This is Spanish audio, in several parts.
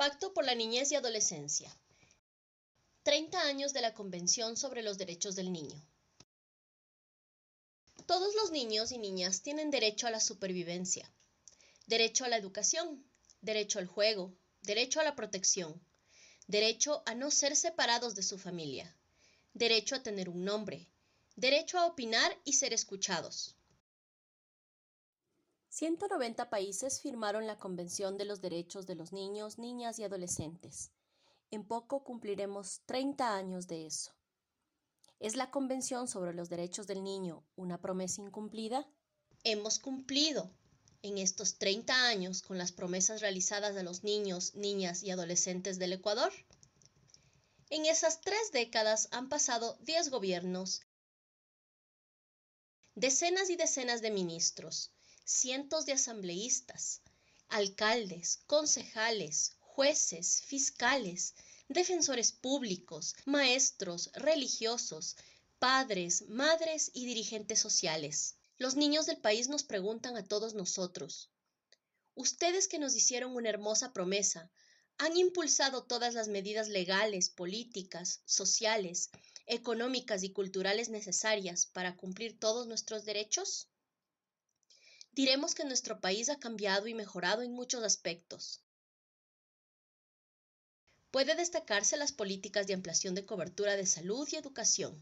Pacto por la Niñez y Adolescencia. 30 años de la Convención sobre los Derechos del Niño. Todos los niños y niñas tienen derecho a la supervivencia, derecho a la educación, derecho al juego, derecho a la protección, derecho a no ser separados de su familia, derecho a tener un nombre, derecho a opinar y ser escuchados. 190 países firmaron la Convención de los Derechos de los Niños, Niñas y Adolescentes. En poco cumpliremos 30 años de eso. ¿Es la Convención sobre los Derechos del Niño una promesa incumplida? Hemos cumplido en estos 30 años con las promesas realizadas a los niños, niñas y adolescentes del Ecuador. En esas 3 décadas han pasado 10 gobiernos, decenas y decenas de ministros, cientos de asambleístas, alcaldes, concejales, jueces, fiscales, defensores públicos, maestros, religiosos, padres, madres y dirigentes sociales. Los niños del país nos preguntan a todos nosotros: ustedes que nos hicieron una hermosa promesa, ¿han impulsado todas las medidas legales, políticas, sociales, económicas y culturales necesarias para cumplir todos nuestros derechos? Diremos que nuestro país ha cambiado y mejorado en muchos aspectos. Puede destacarse las políticas de ampliación de cobertura de salud y educación.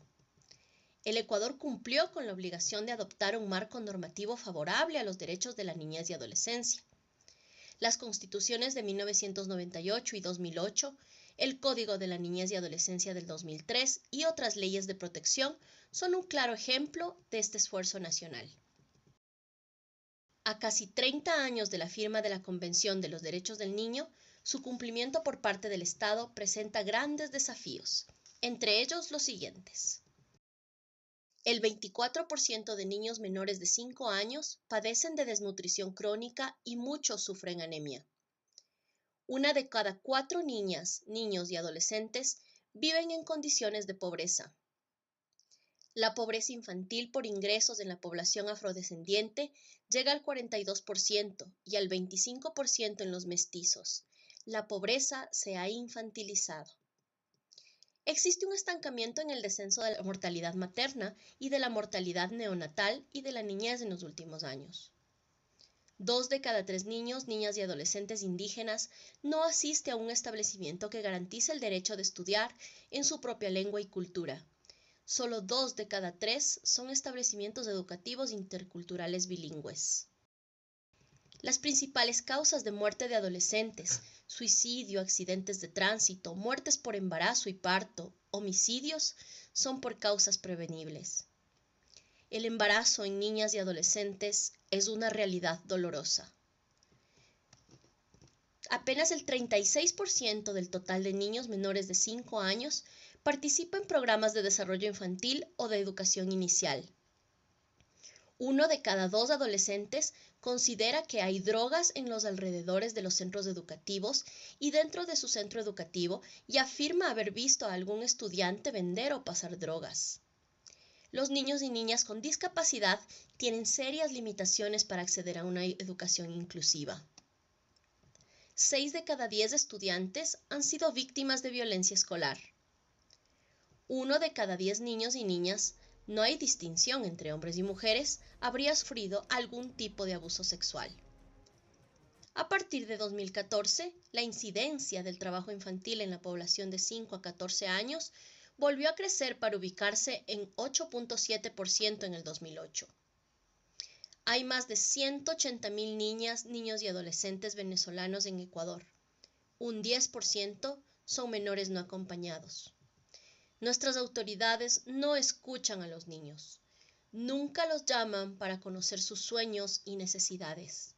El Ecuador cumplió con la obligación de adoptar un marco normativo favorable a los derechos de la niñez y adolescencia. Las constituciones de 1998 y 2008, el Código de la Niñez y Adolescencia del 2003 y otras leyes de protección son un claro ejemplo de este esfuerzo nacional. A casi 30 años de la firma de la Convención de los Derechos del Niño, su cumplimiento por parte del Estado presenta grandes desafíos, entre ellos los siguientes. El 24% de niños menores de 5 años padecen de desnutrición crónica y muchos sufren anemia. 1 de cada 4 niñas, niños y adolescentes viven en condiciones de pobreza. La pobreza infantil por ingresos en la población afrodescendiente llega al 42% y al 25% en los mestizos. La pobreza se ha infantilizado. Existe un estancamiento en el descenso de la mortalidad materna y de la mortalidad neonatal y de la niñez en los últimos años. 2 de cada 3 niños, niñas y adolescentes indígenas no asiste a un establecimiento que garantice el derecho de estudiar en su propia lengua y cultura. Solo 2 de cada 3 son establecimientos educativos interculturales bilingües. Las principales causas de muerte de adolescentes, suicidio, accidentes de tránsito, muertes por embarazo y parto, homicidios, son por causas prevenibles. El embarazo en niñas y adolescentes es una realidad dolorosa. Apenas el 36% del total de niños menores de 5 años participa en programas de desarrollo infantil o de educación inicial. 1 de cada 2 adolescentes considera que hay drogas en los alrededores de los centros educativos y dentro de su centro educativo y afirma haber visto a algún estudiante vender o pasar drogas. Los niños y niñas con discapacidad tienen serias limitaciones para acceder a una educación inclusiva. 6 de cada 10 estudiantes han sido víctimas de violencia escolar. 1 de cada 10 niños y niñas, no hay distinción entre hombres y mujeres, habría sufrido algún tipo de abuso sexual. A partir de 2014, la incidencia del trabajo infantil en la población de 5 a 14 años volvió a crecer para ubicarse en 8.7% en el 2008. Hay más de 180.000 niñas, niños y adolescentes venezolanos en Ecuador. Un 10% son menores no acompañados. Nuestras autoridades no escuchan a los niños. Nunca los llaman para conocer sus sueños y necesidades.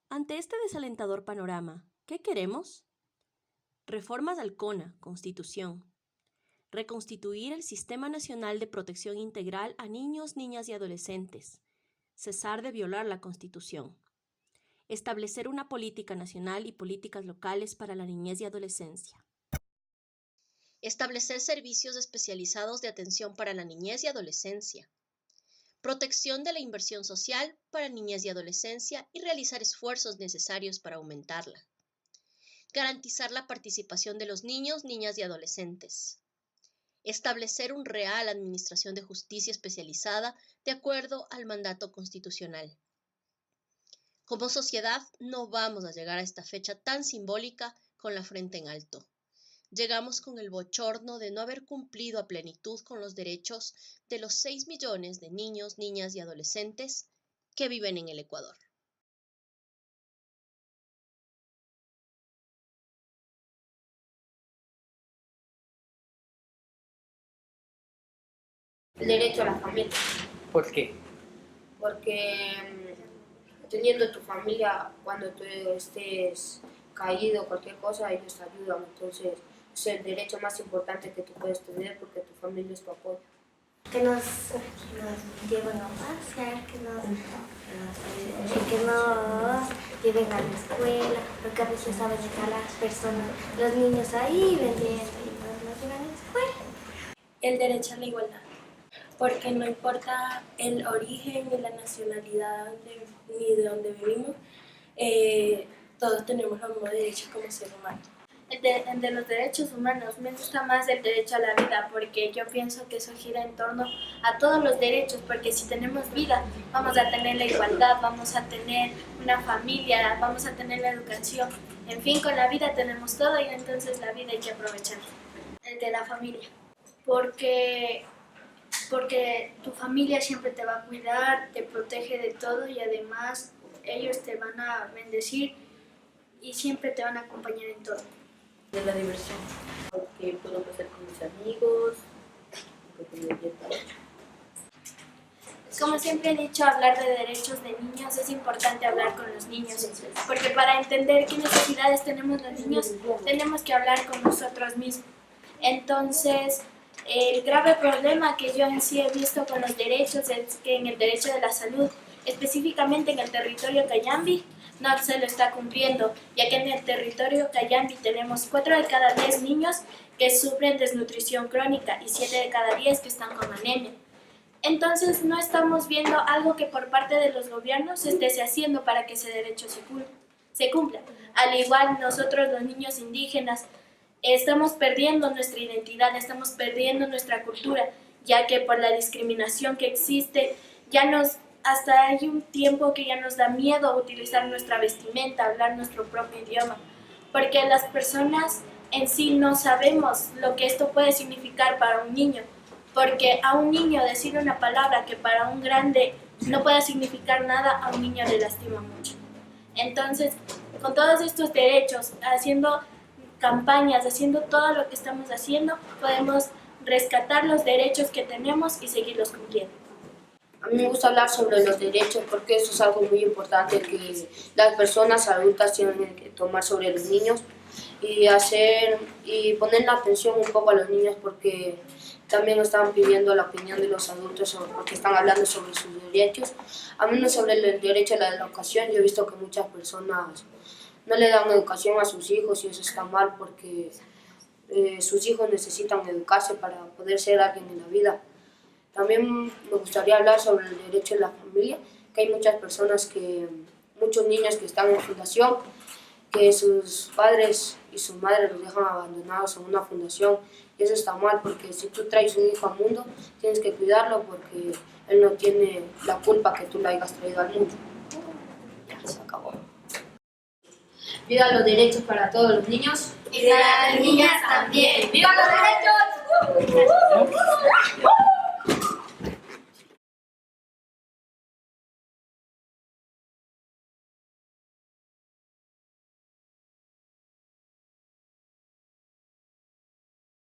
Ante este desalentador panorama, ¿qué queremos? Reformas al CONA, Constitución. Reconstituir el Sistema Nacional de Protección Integral a niños, niñas y adolescentes. Cesar de violar la Constitución. Establecer una política nacional y políticas locales para la niñez y adolescencia. Establecer servicios especializados de atención para la niñez y adolescencia. Protección de la inversión social para niñez y adolescencia y realizar esfuerzos necesarios para aumentarla. garantizar la participación de los niños, niñas y adolescentes, establecer una real administración de justicia especializada de acuerdo al mandato constitucional. Como sociedad no vamos a llegar a esta fecha tan simbólica con la frente en alto. Llegamos con el bochorno de no haber cumplido a plenitud con los derechos de los 6 millones de niños, niñas y adolescentes que viven en el Ecuador. El derecho a la familia. ¿Por qué? Porque teniendo tu familia, cuando tú estés caído o cualquier cosa, ellos te ayudan. Entonces es el derecho más importante que tú puedes tener porque tu familia es tu apoyo. Que nos lleven a pasear, que nos lleven a la escuela, porque a veces a veces a las personas, los niños ahí vendiendo y no nos llevan a la escuela. El derecho a la igualdad, porque no importa el origen ni la nacionalidad ni de dónde venimos, todos tenemos los mismos derechos como ser humano. El de los derechos humanos, me gusta más el derecho a la vida porque yo pienso que eso gira en torno a todos los derechos, porque si tenemos vida vamos a tener la igualdad, vamos a tener una familia, vamos a tener la educación, en fin, con la vida tenemos todo y entonces la vida hay que aprovecharla. El de la familia, porque tu familia siempre te va a cuidar, te protege de todo y además ellos te van a bendecir y siempre te van a acompañar en todo. De la diversión, porque puedo pasar con mis amigos, porque me divierto mucho. Como siempre he dicho, hablar de derechos de niños es importante hablar con los niños, porque para entender qué necesidades tenemos los niños, tenemos que hablar con nosotros mismos. Entonces, el grave problema que yo en sí he visto con los derechos es que en el derecho de la salud, específicamente en el territorio Cayambi, no se lo está cumpliendo, ya que en el territorio Cayambi tenemos 4 de cada 10 niños que sufren desnutrición crónica y 7 de cada 10 que están con anemia. Entonces no estamos viendo algo que por parte de los gobiernos se esté haciendo para que ese derecho se cumpla. Al igual nosotros los niños indígenas estamos perdiendo nuestra identidad, estamos perdiendo nuestra cultura, ya que por la discriminación que existe hasta hay un tiempo que ya nos da miedo utilizar nuestra vestimenta, hablar nuestro propio idioma, porque las personas en sí no sabemos lo que esto puede significar para un niño, porque a un niño decir una palabra que para un grande no pueda significar nada, a un niño le lastima mucho. Entonces, con todos estos derechos, haciendo campañas, haciendo todo lo que estamos haciendo, podemos rescatar los derechos que tenemos y seguirlos cumpliendo. A mí me gusta hablar sobre los derechos porque eso es algo muy importante que las personas adultas tienen que tomar sobre los niños y poner la atención un poco a los niños porque también están pidiendo la opinión de los adultos porque están hablando sobre sus derechos. A menos sobre el derecho a la educación, yo he visto que muchas personas no le dan educación a sus hijos y eso está mal porque sus hijos necesitan educarse para poder ser alguien en la vida. También me gustaría hablar sobre el derecho a la familia, que hay muchos niños que están en fundación, que sus padres y su madre los dejan abandonados en una fundación y eso está mal porque si tú traes un hijo al mundo tienes que cuidarlo porque él no tiene la culpa que tú lo hayas traído al mundo. Ya se acabó. ¡Viva los derechos para todos los niños! Y de las niñas también. ¡Viva los derechos!